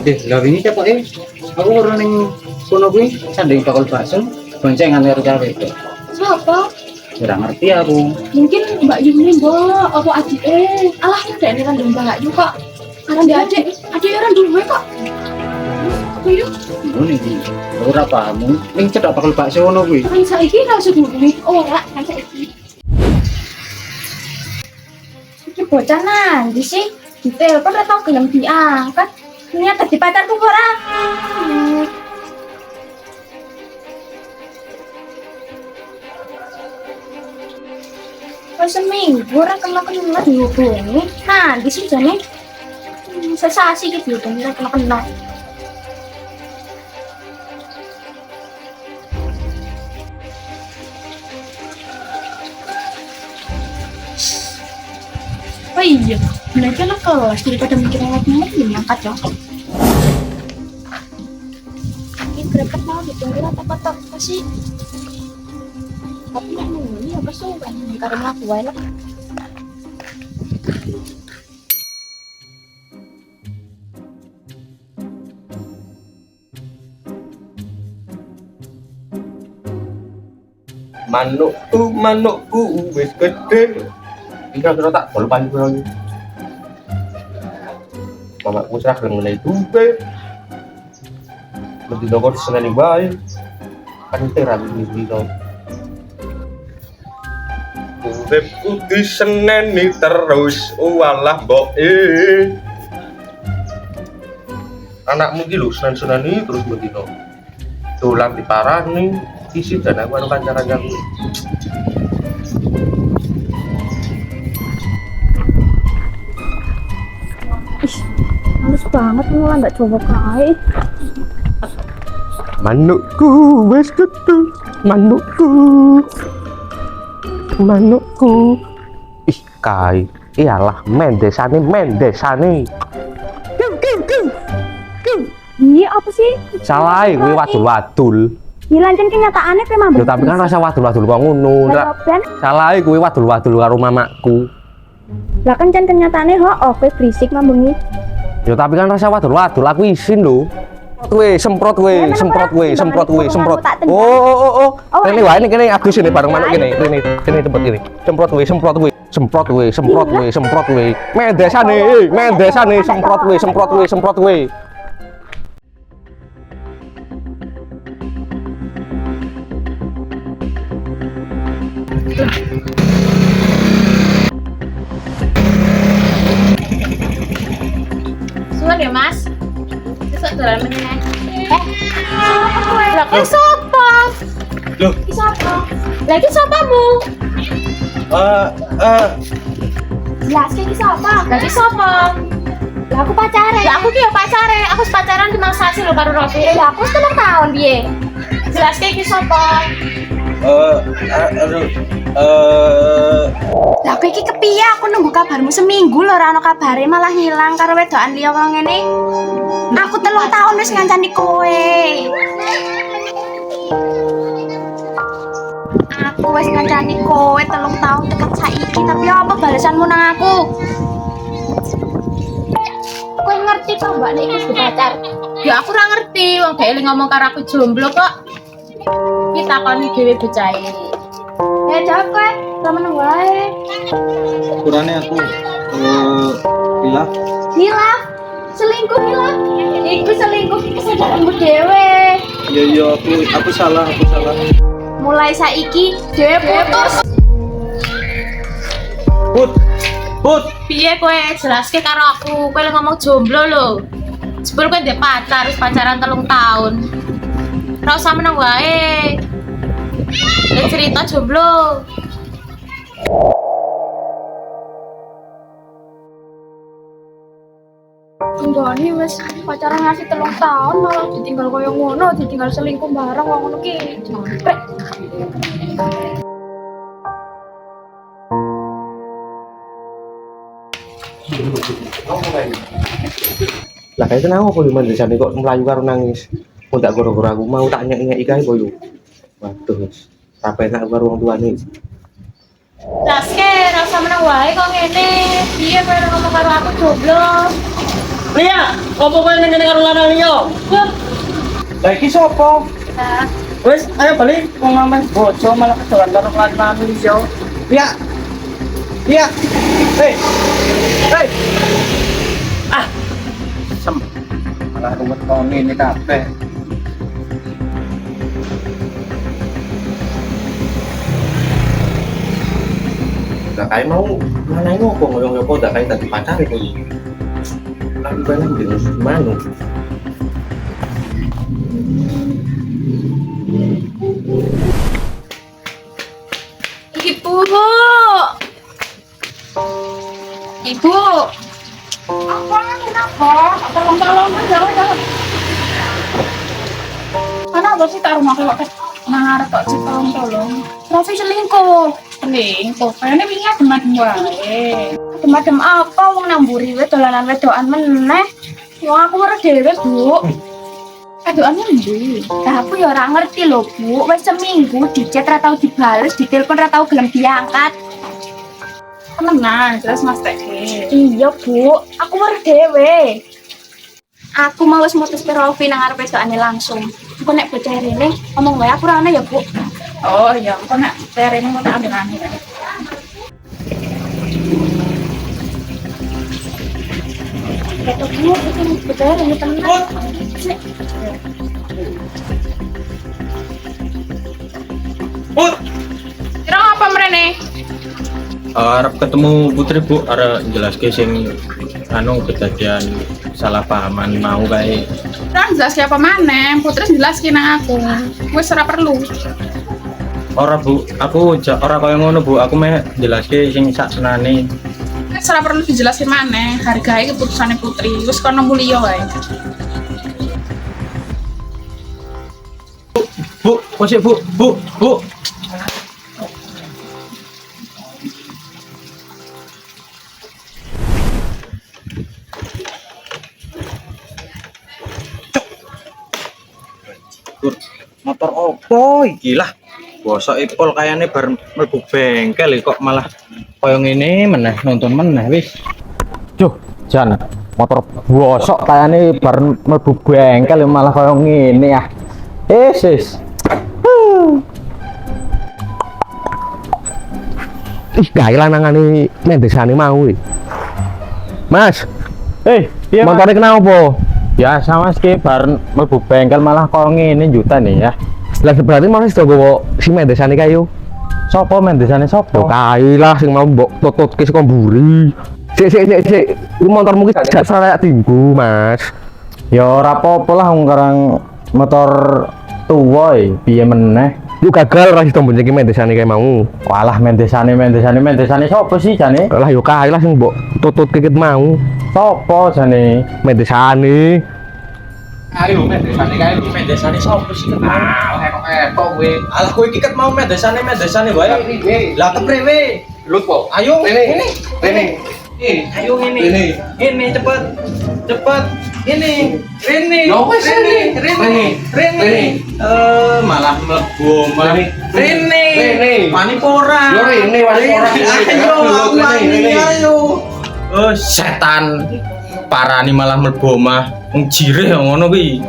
Lah wingi kepoke aku ora ning kono kuwi sanding bakal bakso boncengan karo cawe itu. Siapa? Ora ngerti aku. Mungkin Mbak Yuni, Mbak. Apa adik? Alah, udah ini kan Mbak juga. Karena dia adik orang dulu kok. Ayo. Ngono iki. Ora paham. Ning cedhak bakal bakso ngono kuwi. Kan saiki ra sedulure. Ora, kan saiki. Iki bocah nanti sih. Ditelepon ora tau gelem diangkat. Niat dadi pacarku ora. Seminggu ora kena dihubungi. Nah, di sini jane sesasi gitu dihubungi ora kena. Oh iya, mereka lah kelas daripada mikirin lagi mungkin angkat ya. Ini berapa mau ditunggu atau kotak sih? Tapi yang ini apa sih kan karena aku enak. Manukku wis gede. Kira-kira tak bol panju lagi. Mamaku serah ngenai duwe. Mesti dokter seneni bae. Kan teran iki to. Uripku diseneni terus walah mboke. Anakmu iki lho seneni terus mendino. Dolan diparani, isi dan aku karo kanca-kancaku. Males banget mulai nggak coba kae. Manukku wis gede, manukku. Ih, kai. Iyalah mendesane. Iya apa sih? Salah kuwi wadul-wadul. Hilancen kenyataannya memang Ya tapi kan rasa wadul-wadul kok ngono. Salah kuwi wadul-wadul karo mamaku. Lah kan jan kenyataannya oke berisik mambengi. Ya tapi kan rasa wadul-wadul aku isin lho. Semprot. Oh. Kene wae kene Agus ini bareng manuk kene. Kene tempat kene. Semprot we. Mendesane semprot we. Suan ya Mas. Besok dolan meneh. Lah kok sapa? Loh, Iki sapa? Lah iki sapamu? Lah iki sapa? Lah iki sapa? Lah aku pacare. Lah aku ki ya pacare. Aku pacaran 5 sasi lho karo Robi. Lah aku 3 tahun piye? Jelas iki sapa? Lah kowe iki kepiye? Aku nunggu kabarmu seminggu lho ora ana kabare malah ngilang karo wedokan liya kaya ngene. Aku 3 tahun wis ngancani kowe. Aku wis ngancani kowe 3 tahun tekan saiki tapi apa balasanmu nang aku? Kowe ngerti to Mbak nek wis pacar? Ya aku ora ngerti, wong dhek ngomong karo aku jomblo kok. Iki takoni dhewe bocahe. Ya jawab kowe, temen wae. Ukurane aku hilaf. Hilaf, selingkuh hilaf. Iku selingkuh iki kesadaranmu dhewe. Iya aku salah. Mulai saiki dhewe putus. Put. Piye kowe jelaske karo aku? Kowe ngomong jomblo lho. Jebul kowe ndek pacar, wis pacaran 3 tahun. Ora usah meneng wae. Lek cerita jomblo. Tunggoni wis pacaran ngasih 3 tahun malah ditinggal koyo ngono, ditinggal selingkuh bareng wong ngono ki. Jamprek. Lah kayak kenapa kok di mandesane kok melayu karo nangis. Kok tak gara-gara aku mau tak nyek-nyek iki kok yo. Waduh, apa enak karo wong tuane. Laske, rasa meneng wae kok ngene. Piye kowe ngomong karo aku jomblo? Lia, opo kowe ning kene karo lanang liya? Lah iki sapa? Wes, ayo balik wong ngamen bojo malah kedolan karo lanang liya. Lia. Lia. Hei. Hei. Ah. Sem. Malah ruwet kok ngene kabeh. Gak kayak mau mana ini kok ngoyong-ngoyong gak kayak tadi pacar itu. Lagi banyak di mana? Ibu. Ibu. Apa? Kenapa? Tolong aja. Kenapa sih tak rumah kok ngarep kok sih tolong. Rafi selingkuh. Kayaknya wingi adem-adem wae. Adem-adem apa wong namburi wae dolanan wedokan meneh. Wong aku ora dhewe, Bu. Aduannya ndi? Lah aku ya ora ngerti lho, Bu. Wis seminggu di-chat ra tau dibales, ditelepon ra tau gelem diangkat. Temenan, jelas Mas Teh. Iya, Bu. Aku ora dhewe. Aku mau wis mutus karo Rofi nang arep wedokane langsung. Engko nek bocah rene ngomong wae aku ora ana ya, Bu. Oh iya, kok nak terene mau tak ambil aneh. Betul, Bu. Itu bocah rene tenan. Put, Kira apa mrene? arep ketemu Putri Bu, arep jelaske sing anu kejadian salah pahaman mau kae. Ora jelas siapa maneh, Putri jelas kena aku. Wis ora perlu. Ora Bu, aku ora kaya ngono Bu, aku meh jelaske sing saksenane. Wis ora perlu dijelasin maneh, hargai keputusane Putri. Wis kono mulia wae. Bu, posik Bu, Bu. Motor opo iki lah? Bosok ipol kayane bar mlebu bengkel kok malah koyo ngene meneh nonton meneh wis. Duh, jan motor bosok kayane bar mlebu bengkel malah koyo ngene ah. Sis. Ih, gawe lanangane mendesane mau. Mas, Iya, motornya kenapa? ya sama sih bar mlebu bengkel malah koyo ngene juta nih ya. Lah berarti Mas do gowo si mendesane kayu. Sopo mendesane Yo sopo? kae lah sing mau mbok tututke saka mburi. Sik. Ku motormu ki gak salah tinggu, Mas. Ya ora apa-apa lah wong karang motor tuwa piye meneh. Lu gagal ra iso mbonjeki mendesane kae mau. Walah mendesane sopo sih jane? Lah yo kae lah sing mbok tututke ket mau. Sopo jane? Mendesane. Ayo mendesane sopo sih? Kok kowe. Alah kowe iki ket mau mendesane wae. Lah kepriwe? Lut po. Ayo ini. Ayo ngene. Ini cepet. Ini. Yo wis Rene. Malah mlebu omah. Rene. Wani ora. Yo Rene wani ora. Ayo. Oh setan. Parani malah mlebu omah. Wong jireh ngono kuwi.